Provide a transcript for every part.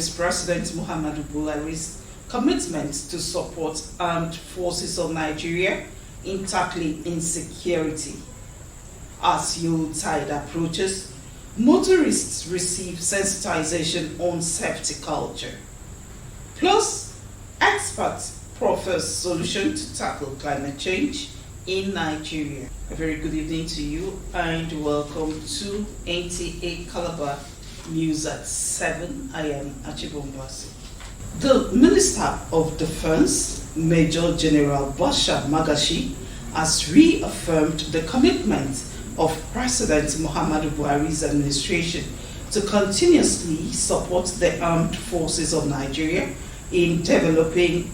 affirms President Muhammadu Buhari's commitment to support armed forces of Nigeria in tackling insecurity. As Yuletide approaches, motorists receive sensitization on safety culture. Plus, experts profess solution to tackle climate change in Nigeria. A very good evening to you and welcome to NTA Calabar News at 7. I am Achibombasi. The Minister of Defense, Major General Bashar Magashi, has reaffirmed the commitment of President Muhammadu Buhari's administration to continuously support the armed forces of Nigeria in developing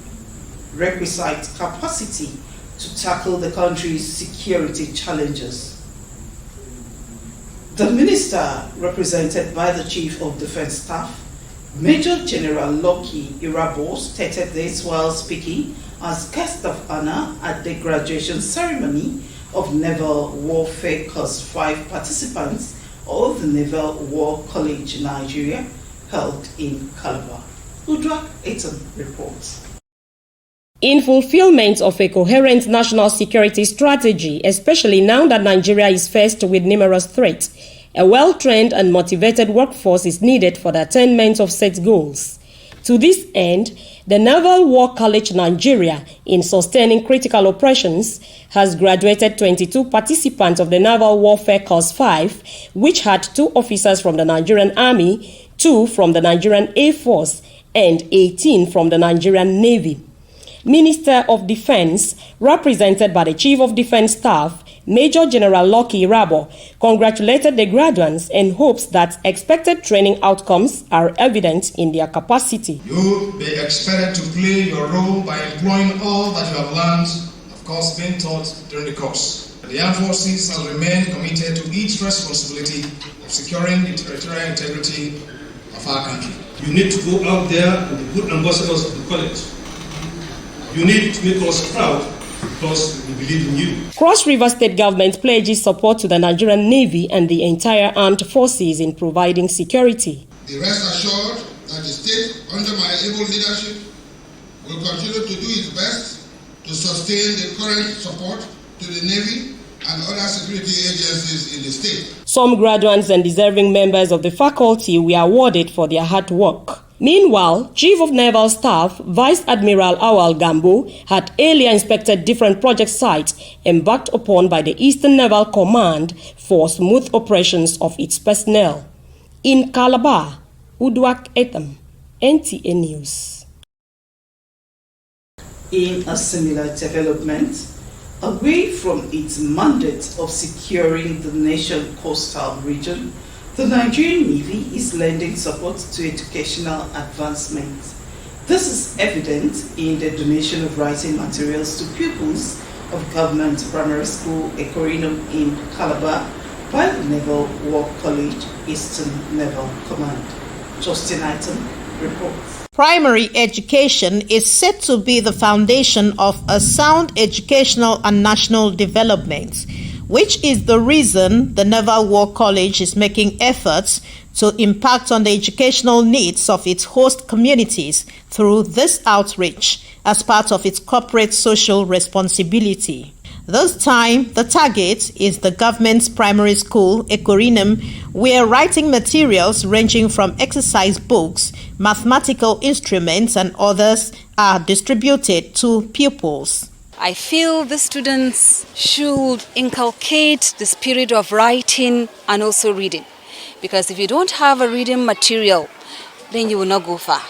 requisite capacity to tackle the country's security challenges. The minister, represented by the Chief of Defense Staff, Major General Lucky Irabor, stated this while speaking as guest of honor at the graduation ceremony of Naval Warfare Course 5 participants of the Naval War College Nigeria held in Calabar. Udrak Etam reports. In fulfillment of a coherent national security strategy, especially now that Nigeria is faced with numerous threats, a well-trained and motivated workforce is needed for the attainment of set goals. To this end, the Naval War College Nigeria, in sustaining critical operations, has graduated 22 participants of the Naval Warfare Course 5, which had 2 officers from the Nigerian Army, 2 from the Nigerian Air Force, and 18 from the Nigerian Navy. Minister of Defense, represented by the Chief of Defense Staff, Major General Lucky Irabor, congratulated the graduates and hopes that expected training outcomes are evident in their capacity. You will be expected to play your role by employing all that you have learned, of course, being taught during the course. The Armed Forces has remained committed to each responsibility of securing the territorial integrity of our country. You need to go out there and be good ambassadors of the college. You need to make us proud because we believe in you. Cross River State Government pledges support to the Nigerian Navy and the entire armed forces in providing security. Be rest assured that the state, under my able leadership, will continue to do its best to sustain the current support to the Navy and other security agencies in the state. Some graduates and deserving members of the faculty were awarded for their hard work. Meanwhile, Chief of Naval Staff Vice Admiral Awal Gambo had earlier inspected different project sites embarked upon by the Eastern Naval Command for smooth operations of its personnel. In Calabar, Udwak Etam, NTA News. In a similar development, away from its mandate of securing the nation's coastal region, the Nigerian Navy is lending support to educational advancement. This is evident in the donation of writing materials to pupils of Government Primary School Ekorinum in Calabar by the Naval War College Eastern Naval Command. Justin Item reports. Primary education is said to be the foundation of a sound educational and national development, which is the reason the Naval War College is making efforts to impact on the educational needs of its host communities through this outreach as part of its corporate social responsibility. This time, the target is the government's primary school, Ekorinum, where writing materials ranging from exercise books, mathematical instruments, and others are distributed to pupils. I feel the students should inculcate the spirit of writing and also reading. Because if you don't have a reading material, then you will not go far.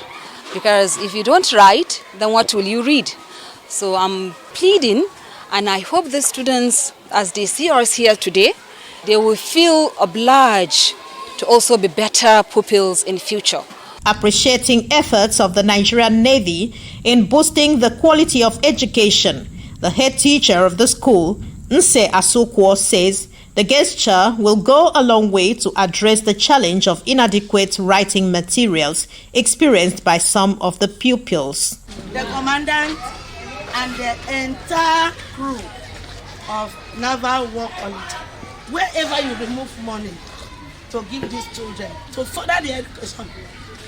Because if you don't write, then what will you read? So I'm pleading, and I hope the students, as they see us here today, they will feel obliged to also be better pupils in future. Appreciating efforts of the Nigerian Navy in boosting the quality of education, the head teacher of the school, Nse Asukwo, says the gesture will go a long way to address the challenge of inadequate writing materials experienced by some of the pupils. The commandant and the entire crew of Naval War College, wherever you remove money to give these children to further their education,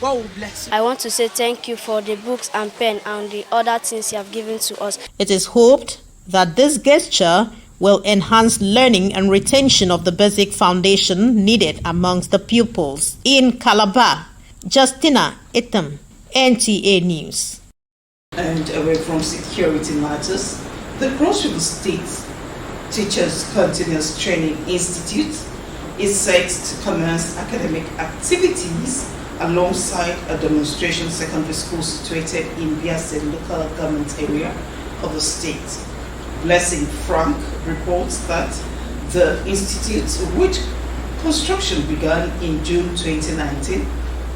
God will bless you. I want to say thank you for the books and pen and the other things you have given to us. It is hoped that this gesture will enhance learning and retention of the basic foundation needed amongst the pupils. In Calabar, Justina Itam, NTA News. And away from security matters, the Cross River State Teachers Continuous Training Institute is set to commence academic activities alongside a demonstration secondary school situated in Biase local government area of the state. Blessing Frank reports that the institute, which construction began in June 2019,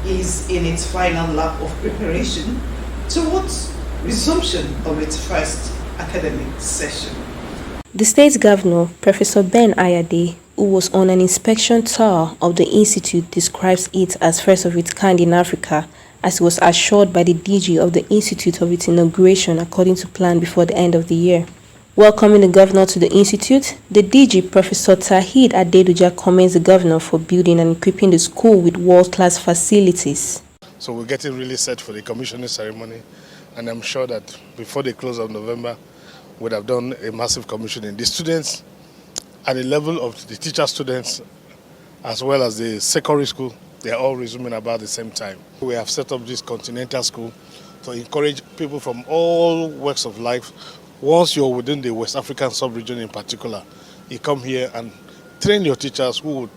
is in its final lap of preparation towards resumption of its first academic session. The state governor, Professor Ben Ayade, who was on an inspection tour of the institute, describes it as first of its kind in Africa, as he was assured by the DG of the institute of its inauguration according to plan before the end of the year. Welcoming the governor to the institute, the DG, Professor Tahid Adeduja, commends the governor for building and equipping the school with world-class facilities. So we're getting really set for the commissioning ceremony, and I'm sure that before the close of November, we'd have done a massive commissioning. The students at the level of the teacher students as well as the secondary school, they are all resuming about the same time. We have set up this continental school to encourage people from all walks of life. Once you're within the West African sub-region in particular, you come here and train your teachers who will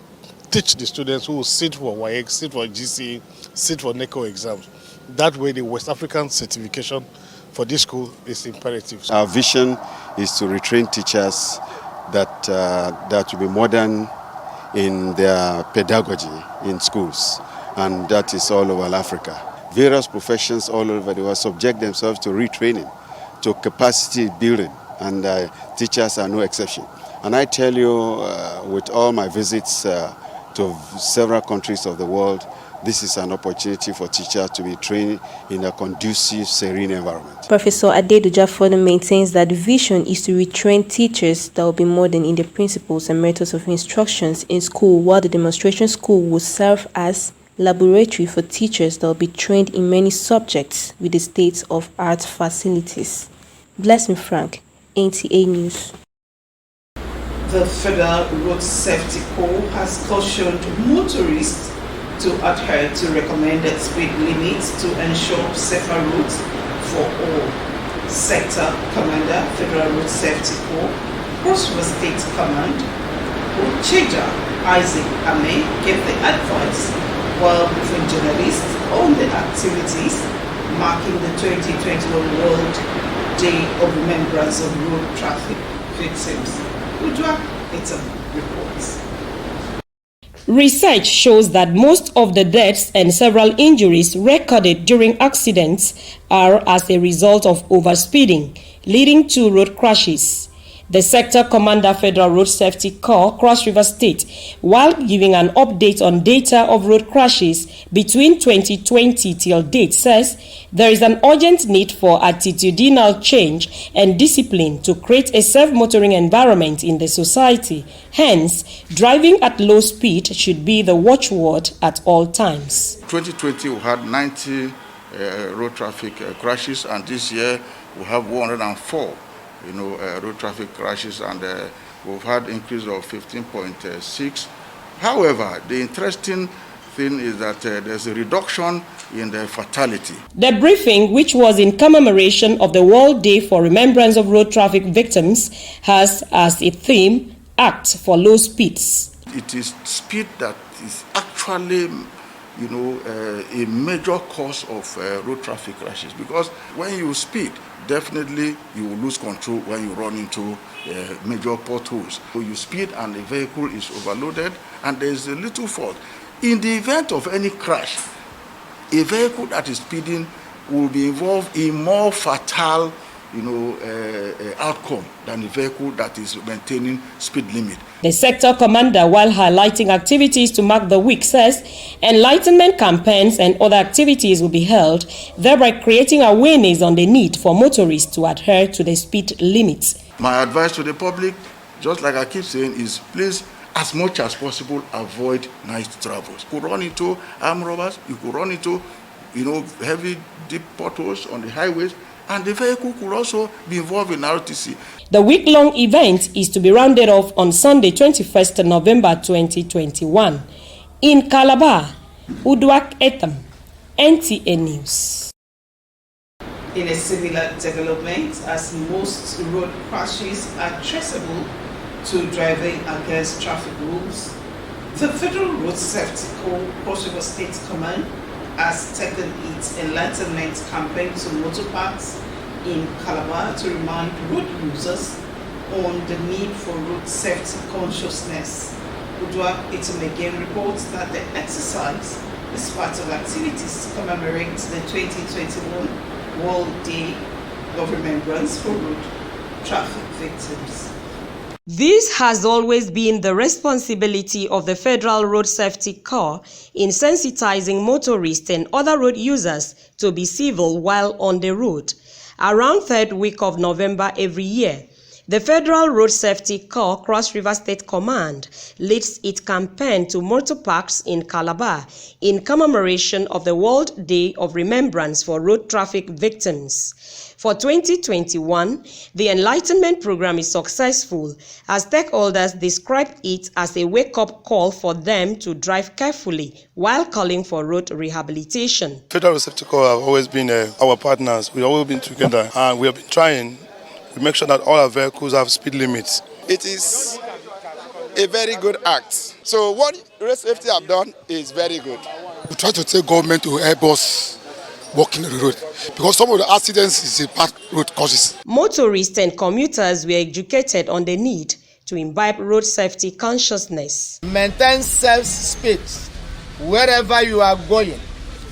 teach the students, who will sit for WAEC, sit for GCE, sit for NECO exams. That way the West African certification for this school is imperative. Our vision is to retrain teachers that will be modern in their pedagogy in schools, and that is all over Africa. Various professions all over the world subject themselves to retraining, to capacity building, and teachers are no exception. And I tell you, with all my visits to several countries of the world, this is an opportunity for teachers to be trained in a conducive, serene environment. Professor Adeduja further maintains that the vision is to retrain teachers that will be modern in the principles and methods of instructions in school, while the demonstration school will serve as laboratory for teachers that will be trained in many subjects with the state-of-art facilities. Blessing Frank, NTA News. The Federal Road Safety Corps has cautioned motorists to adhere to recommended speed limits to ensure safer routes for all. Sector Commander, Federal Road Safety Corps, Cross River State Command, Ucheja Isaac Ame gave the advice while briefing journalists on the activities marking the 2021 World Day of Remembrance of Road Traffic Victims. Udwa Itam reports. Research shows that most of the deaths and several injuries recorded during accidents are as a result of overspeeding, leading to road crashes. The Sector Commander, Federal Road Safety Corps, Cross River State, while giving an update on data of road crashes between 2020 till date, says there is an urgent need for attitudinal change and discipline to create a safe motoring environment in the society. Hence, driving at low speed should be the watchword at all times. 2020 we had 90 road traffic crashes, and this year we have 104. Road traffic crashes, and we've had increase of 15.6. However, the interesting thing is that there's a reduction in the fatality. The briefing, which was in commemoration of the World Day for Remembrance of Road Traffic Victims, has as a theme, Act for Low Speeds. It is speed that is actually a major cause of road traffic crashes, because when you speed, definitely you will lose control when you run into major potholes. So you speed and the vehicle is overloaded and there is a little fault. In the event of any crash, a vehicle that is speeding will be involved in more fatal outcome than a vehicle that is maintaining speed limit. The sector commander, while highlighting activities to mark the week, says enlightenment campaigns and other activities will be held, thereby creating awareness on the need for motorists to adhere to the speed limits. My advice to the public, just like I keep saying, is please as much as possible, avoid night travels. You could run into armed robbers, you could run into, heavy deep potholes on the highways, and the vehicle could also be involved in RTC. The week-long event is to be rounded off on Sunday, 21st November 2021. In Calabar, Uduak Etam, NTA News. In a similar development, as most road crashes are traceable to driving against traffic rules, the Federal Road Safety Corps Cross River State Command has taken its enlightenment campaign to motor parks in Calabar to remind road users on the need for road safety consciousness. Uduak Etam again reports that the exercise is part of activities to commemorate the 2021 World Day of Remembrance for Road Traffic Victims. This has always been the responsibility of the Federal Road Safety Corps in sensitizing motorists and other road users to be civil while on the road. Around 3rd week of November every year, the Federal Road Safety Corps Cross River State Command leads its campaign to motor parks in Calabar in commemoration of the World Day of Remembrance for Road Traffic Victims. For 2021, the Enlightenment Program is successful as stakeholders described it as a wake-up call for them to drive carefully while calling for road rehabilitation. Federal Road Safety Corps have always been our partners. We've always been together and we have been trying to make sure that all our vehicles have speed limits. It is a very good act. So what road safety have done is very good. We try to tell government to help us walking the road because some of the accidents is a bad road causes. Motorists and commuters were educated on the need to imbibe road safety consciousness. Maintain safe speed wherever you are going.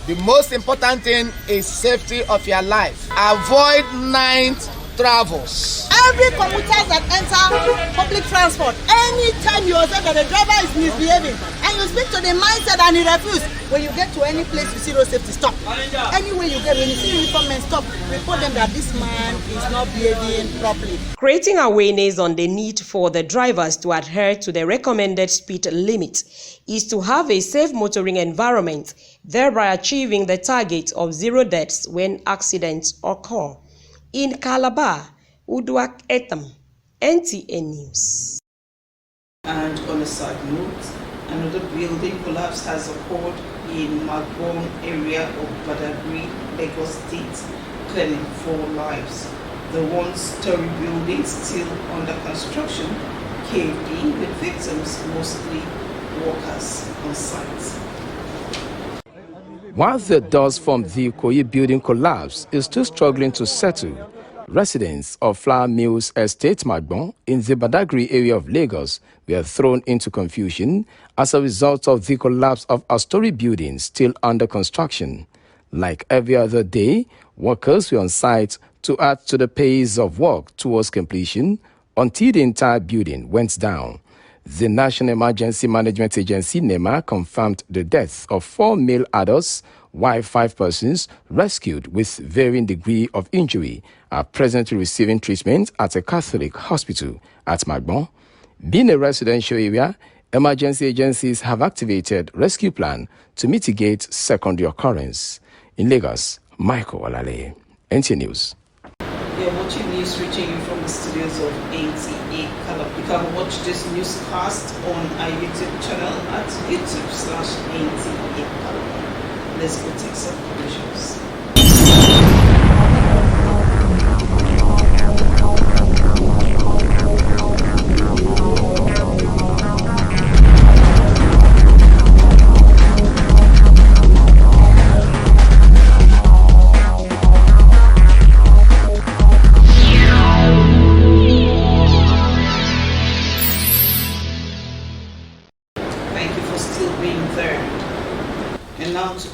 The most important thing is safety of your life. Avoid night travels. Every commuter that enter public transport, anytime you observe that the driver is misbehaving and you speak to the mindset and he refuses, when you get to any place you see road safety, stop. Anywhere you get, when you see uniform men, stop. Report them that this man is not behaving properly. Creating awareness on the need for the drivers to adhere to the recommended speed limit is to have a safe motoring environment, thereby achieving the target of 0 deaths when accidents occur. In Calabar, Uduak Etam, NTA News. And on a side note, another building collapse has occurred in Magbon area of Badagry, Lagos State, claiming 4 lives. The one-story building still under construction caved in with victims, mostly workers on site. While the dust from the Ikoyi building collapse is still struggling to settle, residents of Flour Mills Estate Magbon in the Badagry area of Lagos were thrown into confusion as a result of the collapse of a story building still under construction. Like every other day, workers were on site to add to the pace of work towards completion until the entire building went down. The National Emergency Management Agency, NEMA, confirmed the death of 4 male adults, while 5 persons rescued with varying degree of injury are presently receiving treatment at a Catholic hospital at Magbon. Being a residential area, emergency agencies have activated rescue plan to mitigate secondary occurrence. In Lagos, Michael Olale, NTA News. You're watching news reaching you from the studios of NTA Calabar. You can watch this newscast on our YouTube channel at youtube.com/NTA Calabar. Let's go take some commercials.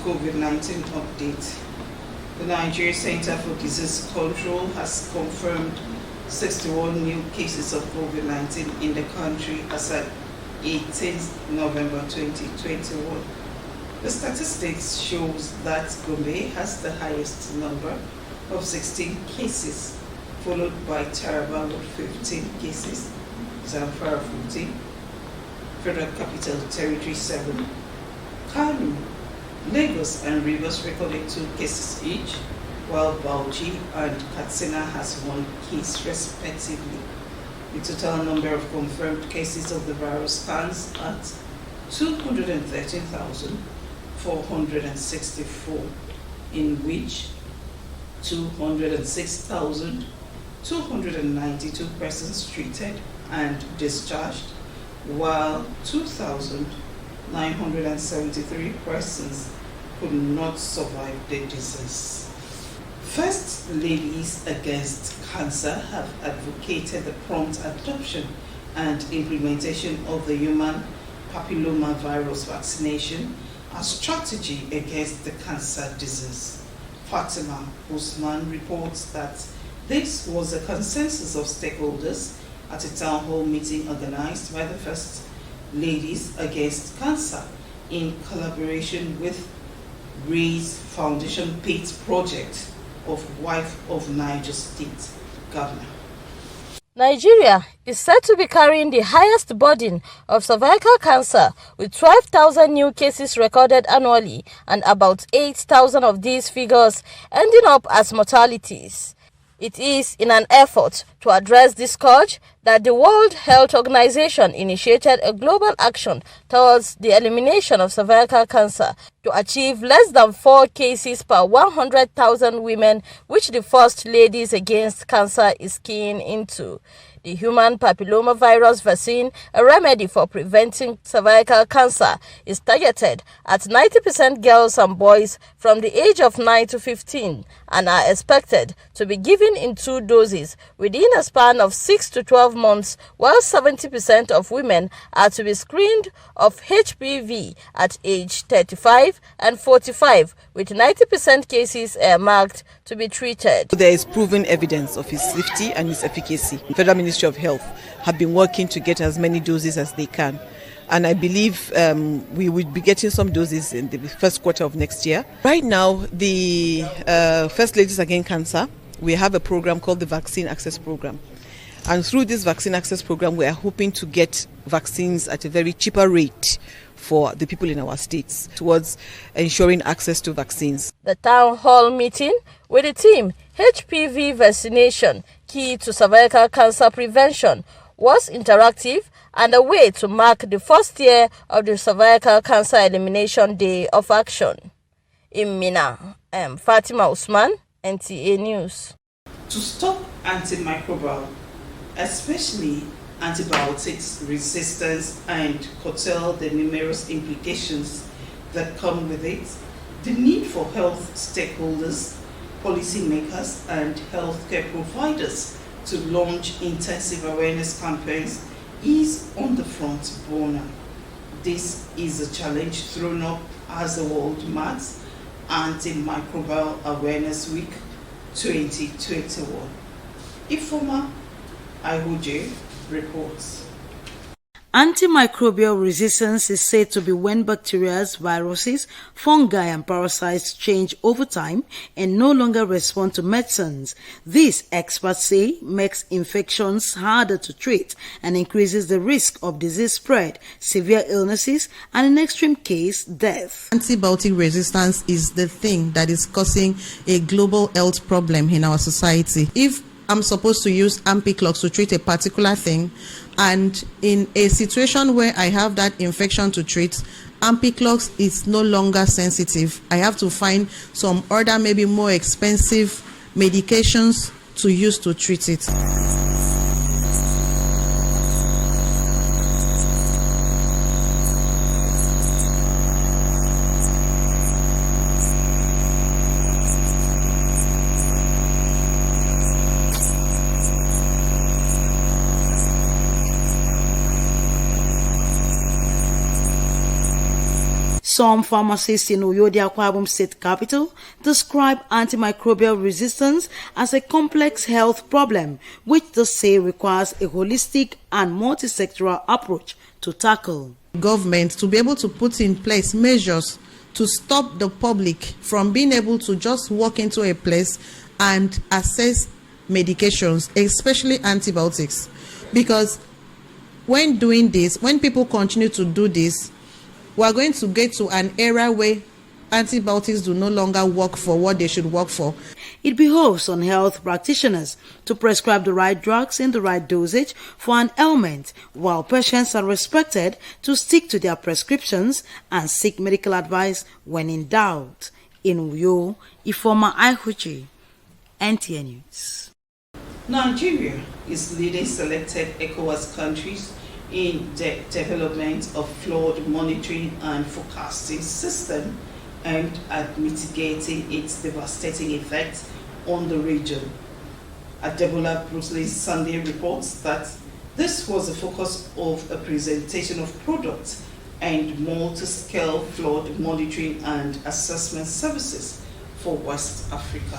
COVID-19 update. The Nigeria Center for Disease Control has confirmed 61 new cases of COVID-19 in the country as at 18th November 2021. The statistics shows that Gombe has the highest number of 16 cases, followed by Taraba with 15 cases, Zamfara 14, Federal Capital Territory 7, Kano, Lagos and Rivers recorded 2 cases each, while Bauchi and Katsina has 1 case respectively. The total number of confirmed cases of the virus stands at 213,464, in which 206,292 persons treated and discharged, while 2,973 persons could not survive the disease. First Ladies Against Cancer have advocated the prompt adoption and implementation of the human papillomavirus vaccination as strategy against the cancer disease. Fatima Usman reports that this was a consensus of stakeholders at a town hall meeting organized by the First Ladies Against Cancer in collaboration with Raise Foundation PATE project of Wife of Niger State Governor. Nigeria is said to be carrying the highest burden of cervical cancer, with 12,000 new cases recorded annually and about 8,000 of these figures ending up as mortalities. It is in an effort to address this scourge that the World Health Organization initiated a global action towards the elimination of cervical cancer to achieve less than 4 cases per 100,000 women, which the First Ladies Against Cancer is keen into. The human papillomavirus vaccine, a remedy for preventing cervical cancer, is targeted at 90% girls and boys from the age of 9 to 15 and are expected to be given in 2 doses within a span of 6 to 12 months, while 70% of women are to be screened of HPV at age 35 and 45, with 90% cases marked to be treated. There is proven evidence of its safety and its efficacy. The Federal Ministry of Health have been working to get as many doses as they can. And I believe we will be getting some doses in the first quarter of next year. Right now, the First Ladies Against Cancer, we have a program called the Vaccine Access Program. And through this Vaccine Access Program, we are hoping to get vaccines at a very cheaper rate for the people in our states towards ensuring access to vaccines. The town hall meeting with the theme HPV vaccination, key to cervical cancer prevention, was interactive and a way to mark the first year of the Cervical Cancer Elimination Day of Action. In Mina, I'm Fatima Usman, NTA News. To stop antimicrobial, especially antibiotics resistance, and curtail the numerous implications that come with it, the need for health stakeholders, policymakers, and healthcare providers to launch intensive awareness campaigns is on the front burner. This is a challenge thrown up as the world marks Antimicrobial Awareness Week 2021. Ifoma Ihoje reports. Antimicrobial resistance is said to be when bacteria, viruses, fungi and parasites change over time and no longer respond to medicines. This, experts say, makes infections harder to treat and increases the risk of disease spread, severe illnesses, and in extreme case, death. Antibiotic resistance is the thing that is causing a global health problem in our society. If I'm supposed to use Ampiclox to treat a particular thing, and in a situation where I have that infection to treat, Ampiclox is no longer sensitive. I have to find some other, maybe more expensive medications to use to treat it. Some pharmacists in Oyode Akwa Ibom State Capital describe antimicrobial resistance as a complex health problem, which they say requires a holistic and multi-sectoral approach to tackle. Government to be able to put in place measures to stop the public from being able to just walk into a place and access medications, especially antibiotics, because when doing this, when people continue to do this, we are going to get to an era where antibiotics do no longer work for what they should work for. It behoves on health practitioners to prescribe the right drugs in the right dosage for an ailment, while patients are expected to stick to their prescriptions and seek medical advice when in doubt. In Uyo, Ifoma Aihuchi, NTN News. Nigeria is leading selected ECOWAS countries in the development of flood monitoring and forecasting system aimed at mitigating its devastating effects on the region. Adebola Bruce Sunday reports that this was the focus of a presentation of products and multi-scale flood monitoring and assessment services for West Africa.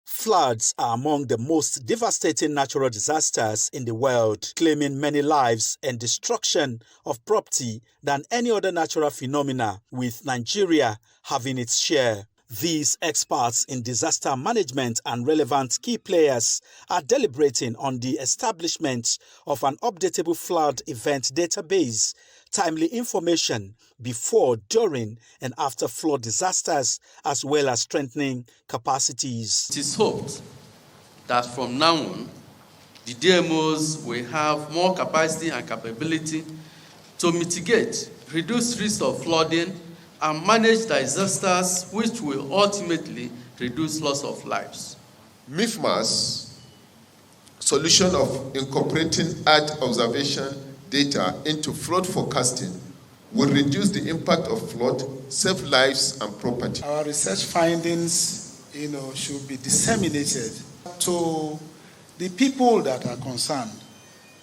Floods are among the most devastating natural disasters in the world, claiming many lives and destruction of property than any other natural phenomena, with Nigeria having its share. These experts in disaster management and relevant key players are deliberating on the establishment of an updatable flood event database, timely information before, during, and after flood disasters, as well as strengthening capacities. It is hoped that from now on, the DMOs will have more capacity and capability to mitigate, reduce risk of flooding, and manage disasters which will ultimately reduce loss of lives. MIFMA's solution of incorporating Earth observation data into flood forecasting will reduce the impact of flood, save lives and property. Our research findings, should be disseminated to the people that are concerned,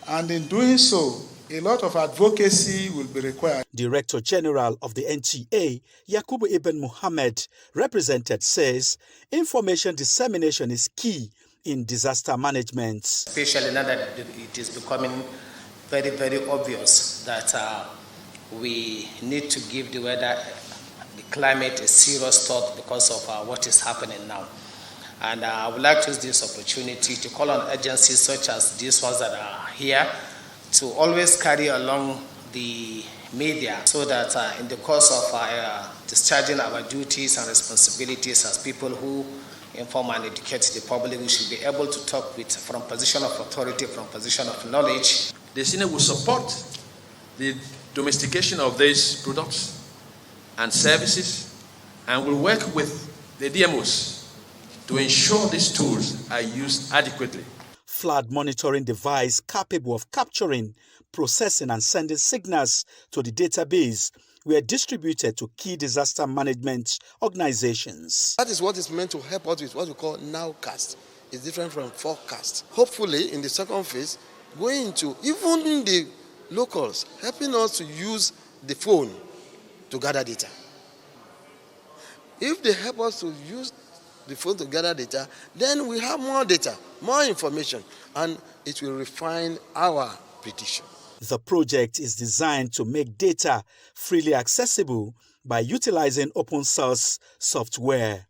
and in doing so, a lot of advocacy will be required. Director General of the NTA, Yakubu Ibn Muhammad, represented, says information dissemination is key in disaster management. Especially now that it is becoming very, very obvious that we need to give the weather, the climate a serious thought because of what is happening now. And I would like to use this opportunity to call on agencies such as these ones that are here to always carry along the media so that in the course of discharging our duties and responsibilities as people who inform and educate the public, we should be able to talk from position of authority, from position of knowledge. The Senate will support the domestication of these products and services and will work with the DMOs to ensure these tools are used adequately. Flood monitoring device capable of capturing, processing and sending signals to the database were distributed to key disaster management organizations. That is what is meant to help us with what we call nowcast. It's different from forecast. Hopefully, in the second phase, going to even the locals, helping us to use the phone to gather data. If they help us to use the phone to gather data, then we have more data, more information, and it will refine our prediction. The project is designed to make data freely accessible by utilizing open source software.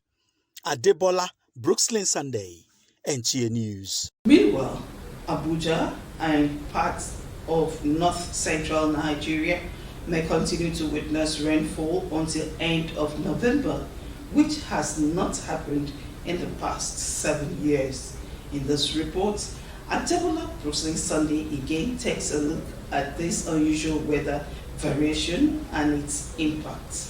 Adebola Brooklyn Sunday, NTA News. Meanwhile, Abuja and parts of north-central Nigeria may continue to witness rainfall until end of November, which has not happened in the past 7 years. In this report, Adebola Brooklyn Sunday again takes a look at this unusual weather variation and its impact.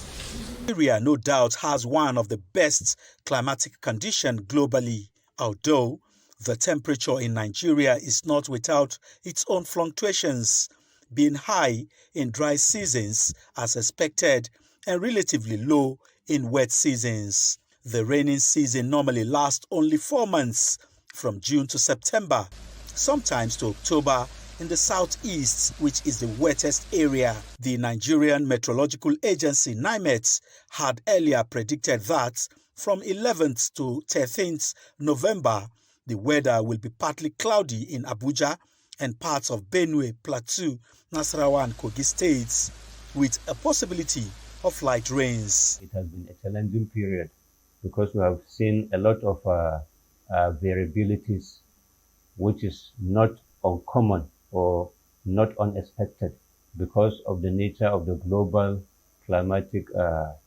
Nigeria no doubt has one of the best climatic conditions globally, although the temperature in Nigeria is not without its own fluctuations, being high in dry seasons as expected and relatively low in wet seasons. The rainy season normally lasts only 4 months, from June to September, sometimes to October in the southeast, which is the wettest area. The Nigerian Meteorological Agency, NIMET, had earlier predicted that from 11th to 13th November, the weather will be partly cloudy in Abuja and parts of Benue, Plateau, Nasarawa and Kogi states, with a possibility of light rains. It has been a challenging period because we have seen a lot of variabilities, which is not uncommon for not unexpected because of the nature of the global climatic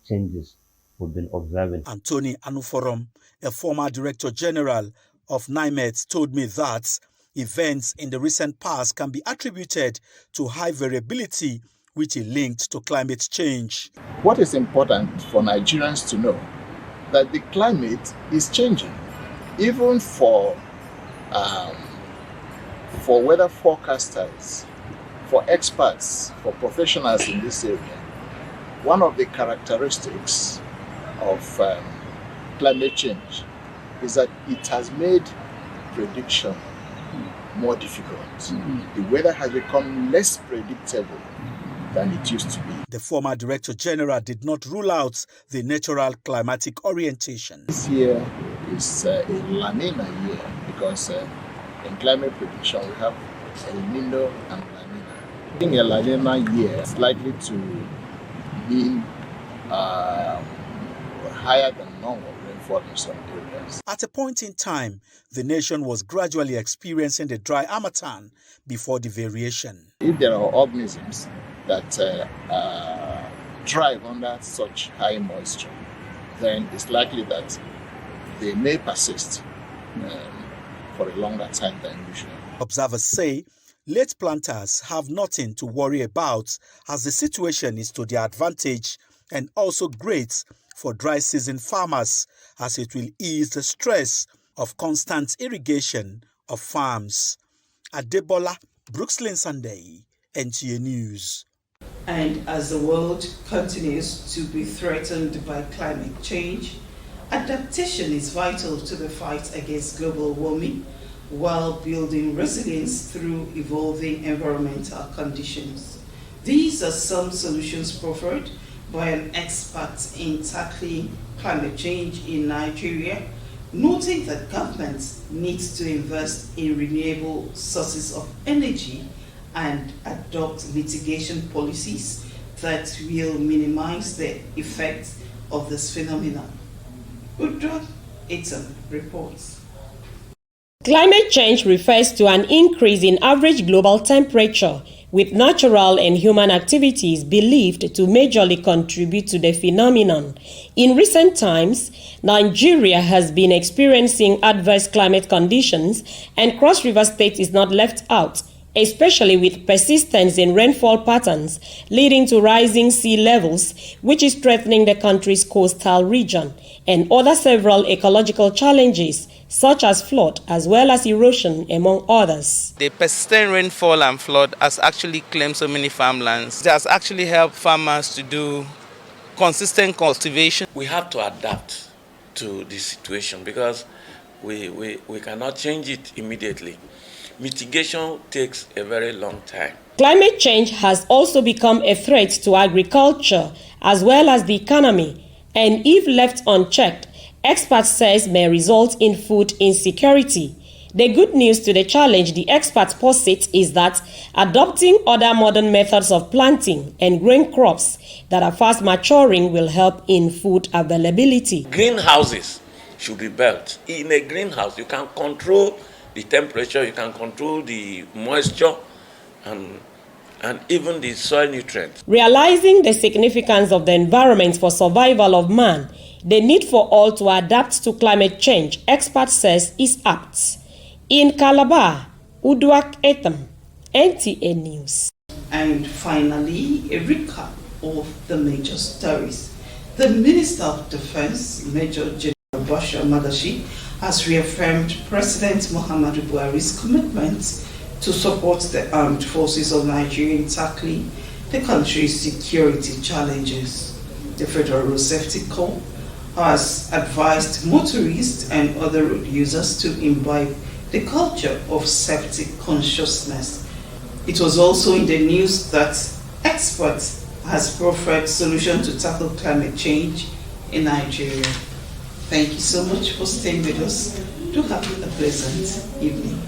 changes we've been observing. Anthony Anuforum, a former Director General of NIMET, told me that events in the recent past can be attributed to high variability which is linked to climate change. What is important for Nigerians to know that the climate is changing. Even for weather forecasters, for experts, for professionals in this area, one of the characteristics of climate change is that it has made prediction more difficult. The weather has become less predictable than it used to be. The former Director General did not rule out the natural climatic orientation. This year is a La Nina year because in climate prediction we have El Nino and La Nina. In a La Nina year, it's likely to mean higher than normal rainfall in some areas. At a point in time, the nation was gradually experiencing the dry harmattan before the variation. If there are organisms that thrive under such high moisture, then it's likely that they may persist for a longer time than usual. Observers say late planters have nothing to worry about as the situation is to their advantage and also great for dry season farmers as it will ease the stress of constant irrigation of farms. Adebola Brooklyn Sunday, NTA News. And as the world continues to be threatened by climate change, adaptation is vital to the fight against global warming while building resilience through evolving environmental conditions. These are some solutions proffered by an expert in tackling climate change in Nigeria, noting that governments need to invest in renewable sources of energy and adopt mitigation policies that will minimize the effects of this phenomenon. Udra Etam reports. Climate change refers to an increase in average global temperature, with natural and human activities believed to majorly contribute to the phenomenon. In recent times, Nigeria has been experiencing adverse climate conditions, and Cross River State is not left out, especially with persistence in rainfall patterns leading to rising sea levels, which is threatening the country's coastal region, and other several ecological challenges such as flood as well as erosion, among others. The persistent rainfall and flood has actually claimed so many farmlands. It has actually helped farmers to do consistent cultivation. We have to adapt to this situation because we cannot change it immediately. Mitigation takes a very long time. Climate change has also become a threat to agriculture as well as the economy, and if left unchecked, experts says may result in food insecurity. The good news to the challenge the experts posit is that adopting other modern methods of planting and growing crops that are fast maturing will help in food availability. Greenhouses should be built. In a greenhouse, you can control the temperature, you can control the moisture, and even the soil nutrients. Realizing the significance of the environment for survival of man, the need for all to adapt to climate change, experts says, is apt. In Calabar, Udwak Etam, NTA News. And finally, a recap of the major stories. The Minister of Defense, Major General Bashir Magashi, has reaffirmed President Muhammadu Buhari's commitment to support the armed forces of Nigeria in tackling the country's security challenges. The Federal Road Safety Corps has advised motorists and other road users to imbibe the culture of safety consciousness. It was also in the news that experts has proffered solutions to tackle climate change in Nigeria. Thank you so much for staying with us. Do have a pleasant evening.